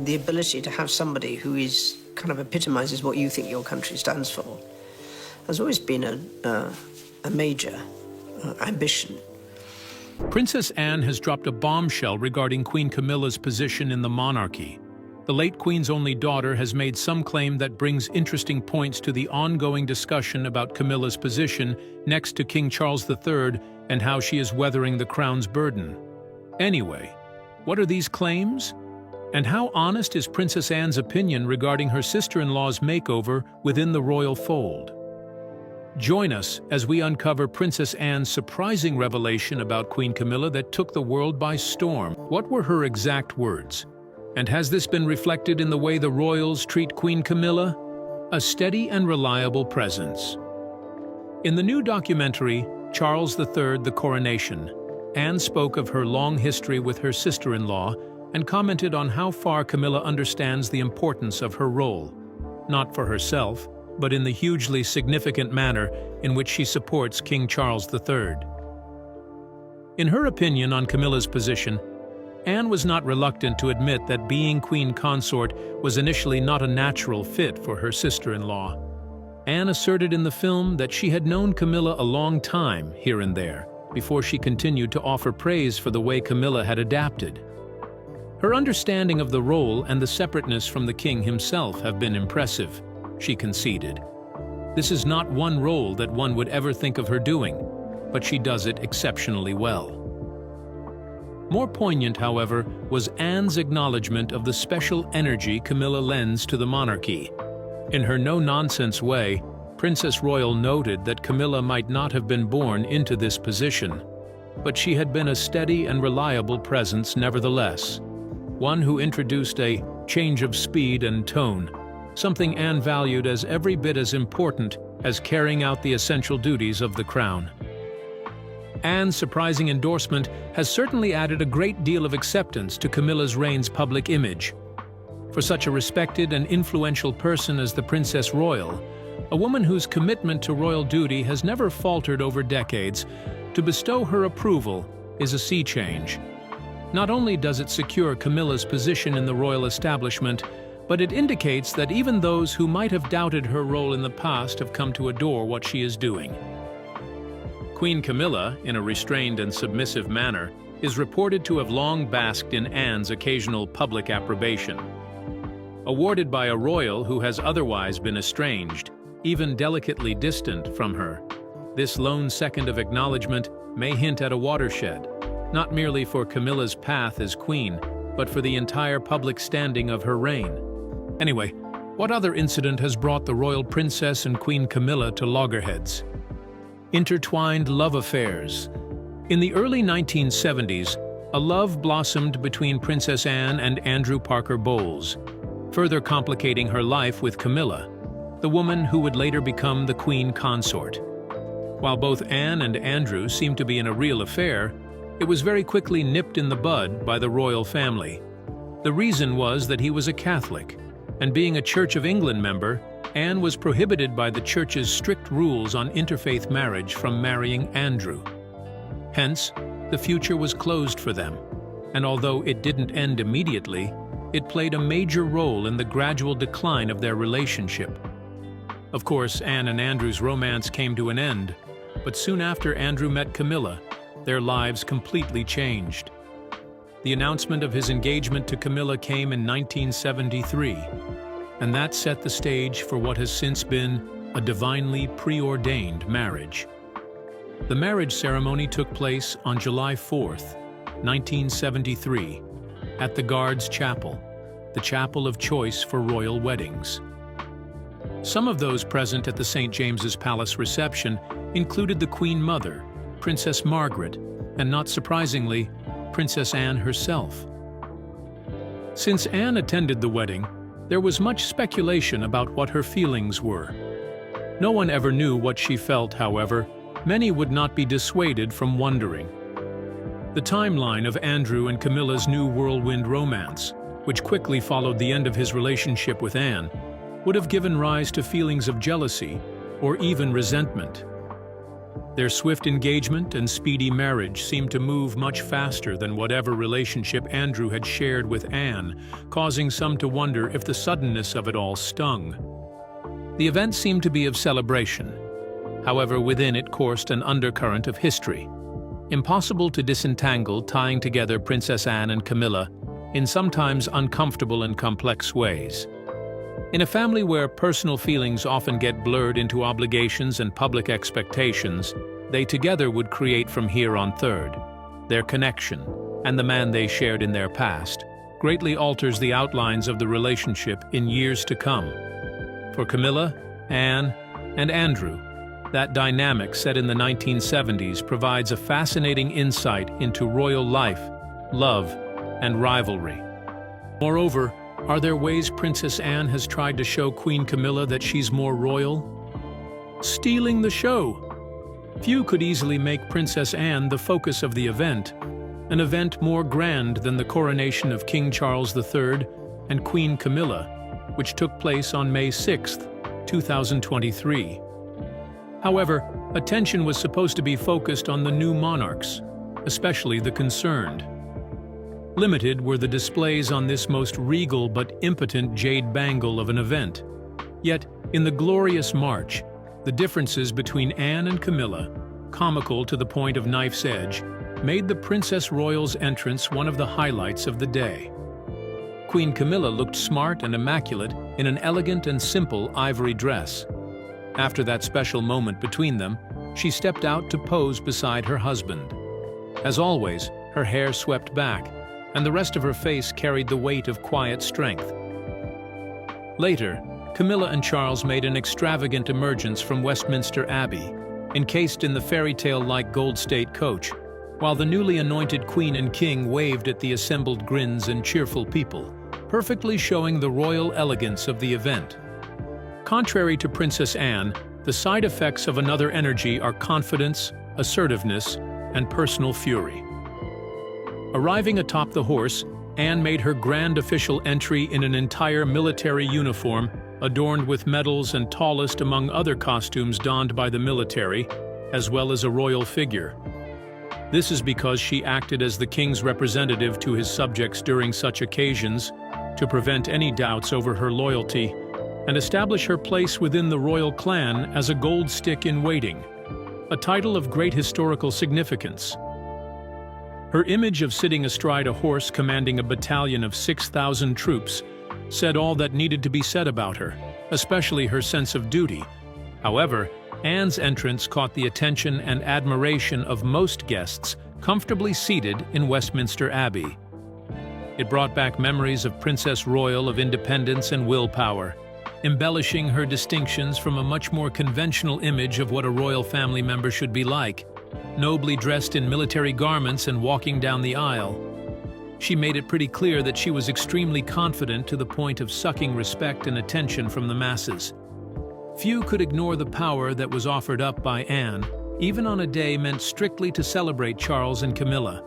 the ability to have somebody who is kind of epitomizes what you think your country stands for has always been a major ambition. Princess Anne has dropped a bombshell regarding Queen Camilla's position in the monarchy. The late Queen's only daughter has made some claim that brings interesting points to the ongoing discussion about Camilla's position next to King Charles III and how she is weathering the crown's burden. Anyway, what are these claims? And how honest is Princess Anne's opinion regarding her sister-in-law's makeover within the royal fold? Join us as we uncover Princess Anne's surprising revelation about Queen Camilla that took the world by storm. What were her exact words? And has this been reflected in the way the royals treat Queen Camilla? A steady and reliable presence. In the new documentary, Charles III: The Coronation, Anne spoke of her long history with her sister-in-law and commented on how far Camilla understands the importance of her role, not for herself, but in the hugely significant manner in which she supports King Charles III. In her opinion on Camilla's position, Anne was not reluctant to admit that being queen consort was initially not a natural fit for her sister-in-law. Anne asserted in the film that she had known Camilla a long time here and there, before she continued to offer praise for the way Camilla had adapted. Her understanding of the role and the separateness from the king himself have been impressive, she conceded. This is not one role that one would ever think of her doing, but she does it exceptionally well. More poignant, however, was Anne's acknowledgement of the special energy Camilla lends to the monarchy. In her no-nonsense way, Princess Royal noted that Camilla might not have been born into this position, but she had been a steady and reliable presence nevertheless, one who introduced a change of speed and tone, something Anne valued as every bit as important as carrying out the essential duties of the crown. Anne's surprising endorsement has certainly added a great deal of acceptance to Camilla's reign's public image. For such a respected and influential person as the Princess Royal, a woman whose commitment to royal duty has never faltered over decades, to bestow her approval is a sea change. Not only does it secure Camilla's position in the royal establishment, but it indicates that even those who might have doubted her role in the past have come to adore what she is doing. Queen Camilla, in a restrained and submissive manner, is reported to have long basked in Anne's occasional public approbation. Awarded by a royal who has otherwise been estranged, even delicately distant from her, this lone second of acknowledgement may hint at a watershed, not merely for Camilla's path as queen, but for the entire public standing of her reign. Anyway, what other incident has brought the royal princess and Queen Camilla to loggerheads? Intertwined love affairs. In the early 1970s, a love blossomed between Princess Anne and Andrew Parker Bowles, further complicating her life with Camilla, the woman who would later become the queen consort. While both Anne and Andrew seemed to be in a real affair, it was very quickly nipped in the bud by the royal family. The reason was that he was a Catholic, and being a Church of England member, Anne was prohibited by the Church's strict rules on interfaith marriage from marrying Andrew. Hence, the future was closed for them, and although it didn't end immediately, it played a major role in the gradual decline of their relationship. Of course, Anne and Andrew's romance came to an end, but soon after Andrew met Camilla, their lives completely changed. The announcement of his engagement to Camilla came in 1973, and that set the stage for what has since been a divinely preordained marriage. The marriage ceremony took place on July 4th, 1973, at the Guards Chapel, the chapel of choice for royal weddings. Some of those present at the St. James's Palace reception included the Queen Mother, Princess Margaret, and not surprisingly, Princess Anne herself. Since Anne attended the wedding, there was much speculation about what her feelings were. No one ever knew what she felt, however. Many would not be dissuaded from wondering. The timeline of Andrew and Camilla's new whirlwind romance, which quickly followed the end of his relationship with Anne, would have given rise to feelings of jealousy or even resentment. Their swift engagement and speedy marriage seemed to move much faster than whatever relationship Andrew had shared with Anne, causing some to wonder if the suddenness of it all stung. The event seemed to be of celebration. However, within it coursed an undercurrent of history. Impossible to disentangle, tying together Princess Anne and Camilla in sometimes uncomfortable and complex ways. In a family where personal feelings often get blurred into obligations and public expectations, they together would create from here on third. Their connection, and the man they shared in their past, greatly alters the outlines of the relationship in years to come. For Camilla, Anne, and Andrew, that dynamic set in the 1970s provides a fascinating insight into royal life, love, and rivalry. Moreover, are there ways Princess Anne has tried to show Queen Camilla that she's more royal? Stealing the show. Few could easily make Princess Anne the focus of the event, an event more grand than the coronation of King Charles III and Queen Camilla, which took place on May 6, 2023. However, attention was supposed to be focused on the new monarchs, especially the concerned. Limited were the displays on this most regal but impotent jade bangle of an event. Yet, in the glorious march, the differences between Anne and Camilla, comical to the point of knife's edge, made the Princess Royal's entrance one of the highlights of the day. Queen Camilla looked smart and immaculate in an elegant and simple ivory dress. After that special moment between them, she stepped out to pose beside her husband. As always, her hair swept back, and the rest of her face carried the weight of quiet strength. Later, Camilla and Charles made an extravagant emergence from Westminster Abbey, encased in the fairy tale-like gold state coach, while the newly anointed Queen and King waved at the assembled grins and cheerful people, perfectly showing the royal elegance of the event. Contrary to Princess Anne, the side effects of another energy are confidence, assertiveness, and personal fury. Arriving atop the horse, Anne made her grand official entry in an entire military uniform, adorned with medals and tallest among other costumes donned by the military, as well as a royal figure. This is because she acted as the king's representative to his subjects during such occasions, to prevent any doubts over her loyalty, and establish her place within the royal clan as a gold stick in waiting, a title of great historical significance. Her image of sitting astride a horse commanding a battalion of 6,000 troops said all that needed to be said about her, especially her sense of duty. However, Anne's entrance caught the attention and admiration of most guests comfortably seated in Westminster Abbey. It brought back memories of Princess Royal of independence and willpower, embellishing her distinctions from a much more conventional image of what a royal family member should be like, nobly dressed in military garments and walking down the aisle. She made it pretty clear that she was extremely confident to the point of sucking respect and attention from the masses. Few could ignore the power that was offered up by Anne, even on a day meant strictly to celebrate Charles and Camilla.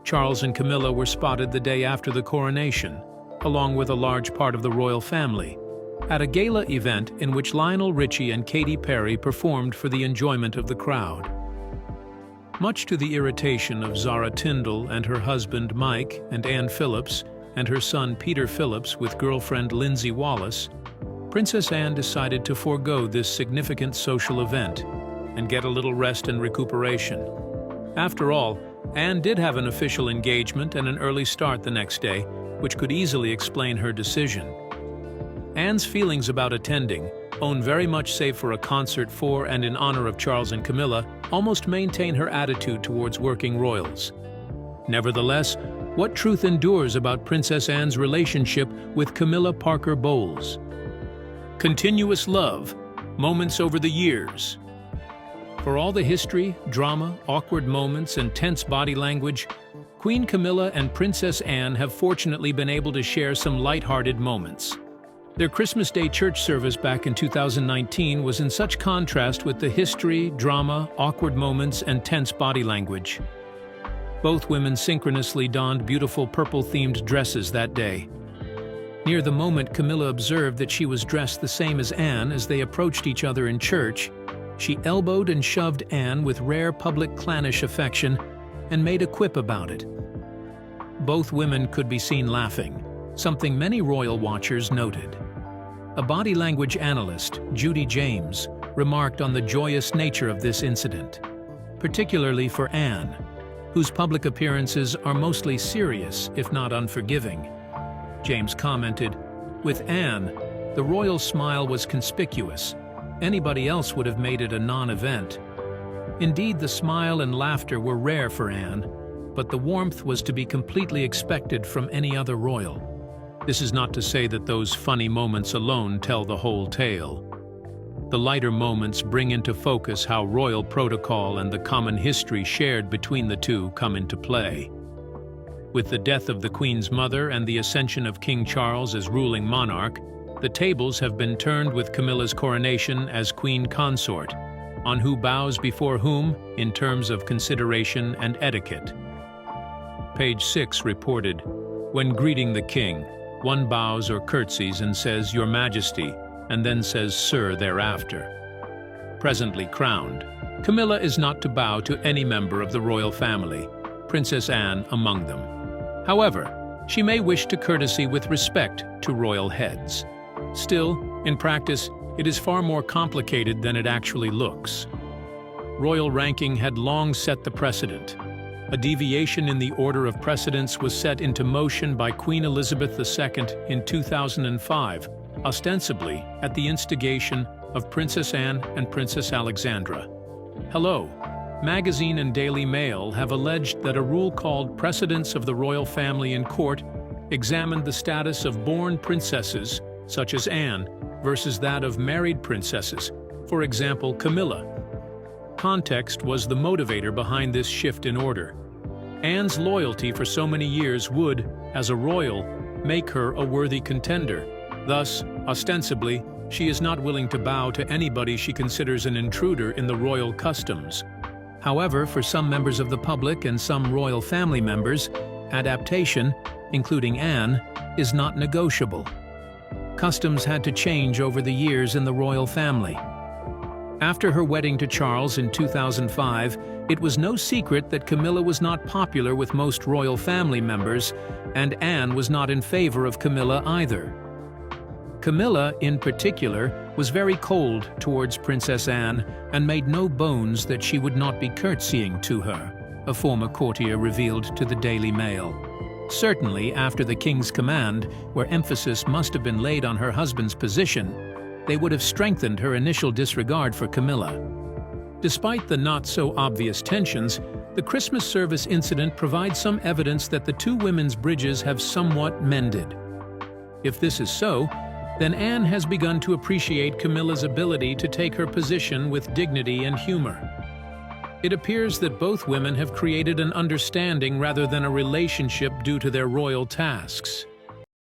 Charles and Camilla were spotted the day after the coronation, along with a large part of the royal family, at a gala event in which Lionel Richie and Katy Perry performed for the enjoyment of the crowd. Much to the irritation of Zara Tindall and her husband Mike and Anne Phillips and her son Peter Phillips with girlfriend Lindsay Wallace, Princess Anne decided to forego this significant social event and get a little rest and recuperation. After all, Anne did have an official engagement and an early start the next day, which could easily explain her decision. Anne's feelings about attending, own very much save for a concert for and in honor of Charles and Camilla, almost maintain her attitude towards working royals. Nevertheless, what truth endures about Princess Anne's relationship with Camilla Parker Bowles? Continuous love, moments over the years. For all the history, drama, awkward moments, and tense body language, Queen Camilla and Princess Anne have fortunately been able to share some lighthearted moments. Their Christmas Day church service back in 2019 was in such contrast with the history, drama, awkward moments, and tense body language. Both women synchronously donned beautiful purple-themed dresses that day. Near the moment, Camilla observed that she was dressed the same as Anne as they approached each other in church, She elbowed and shoved Anne with rare public clannish affection and made a quip about it. Both women could be seen laughing, something many royal watchers noted. A body language analyst, Judy James, remarked on the joyous nature of this incident, particularly for Anne, whose public appearances are mostly serious, if not unforgiving. James commented, "With Anne, the royal smile was conspicuous. Anybody else would have made it a non-event." Indeed, the smile and laughter were rare for Anne, but the warmth was to be completely expected from any other royal. This is not to say that those funny moments alone tell the whole tale. The lighter moments bring into focus how royal protocol and the common history shared between the two come into play. With the death of the Queen's mother and the ascension of King Charles as ruling monarch, the tables have been turned with Camilla's coronation as Queen Consort, on who bows before whom in terms of consideration and etiquette. Page 6 reported, "When greeting the king, one bows or curtsies and says, 'Your Majesty,' and then says 'Sir' thereafter." Presently crowned, Camilla is not to bow to any member of the royal family, Princess Anne among them. However, she may wish to courtesy with respect to royal heads. Still, in practice, it is far more complicated than it actually looks. Royal ranking had long set the precedent. A deviation in the order of precedence was set into motion by Queen Elizabeth II in 2005, ostensibly at the instigation of Princess Anne and Princess Alexandra. Hello. Magazine and Daily Mail have alleged that a rule called Precedence of the Royal Family in Court examined the status of born princesses, such as Anne, versus that of married princesses, for example, Camilla. Context was the motivator behind this shift in order. Anne's loyalty for so many years would, as a royal, make her a worthy contender. Thus, ostensibly, she is not willing to bow to anybody she considers an intruder in the royal customs. However, for some members of the public and some royal family members, adaptation, including Anne, is not negotiable. Customs had to change over the years in the royal family. After her wedding to Charles in 2005, it was no secret that Camilla was not popular with most royal family members, and Anne was not in favor of Camilla either. Camilla, in particular, was very cold towards Princess Anne and made no bones that she would not be curtsying to her, a former courtier revealed to the Daily Mail. Certainly, after the king's command, where emphasis must have been laid on her husband's position, they would have strengthened her initial disregard for Camilla. Despite the not-so-obvious tensions, the Christmas service incident provides some evidence that the two women's bridges have somewhat mended. If this is so, then Anne has begun to appreciate Camilla's ability to take her position with dignity and humor. It appears that both women have created an understanding rather than a relationship due to their royal tasks.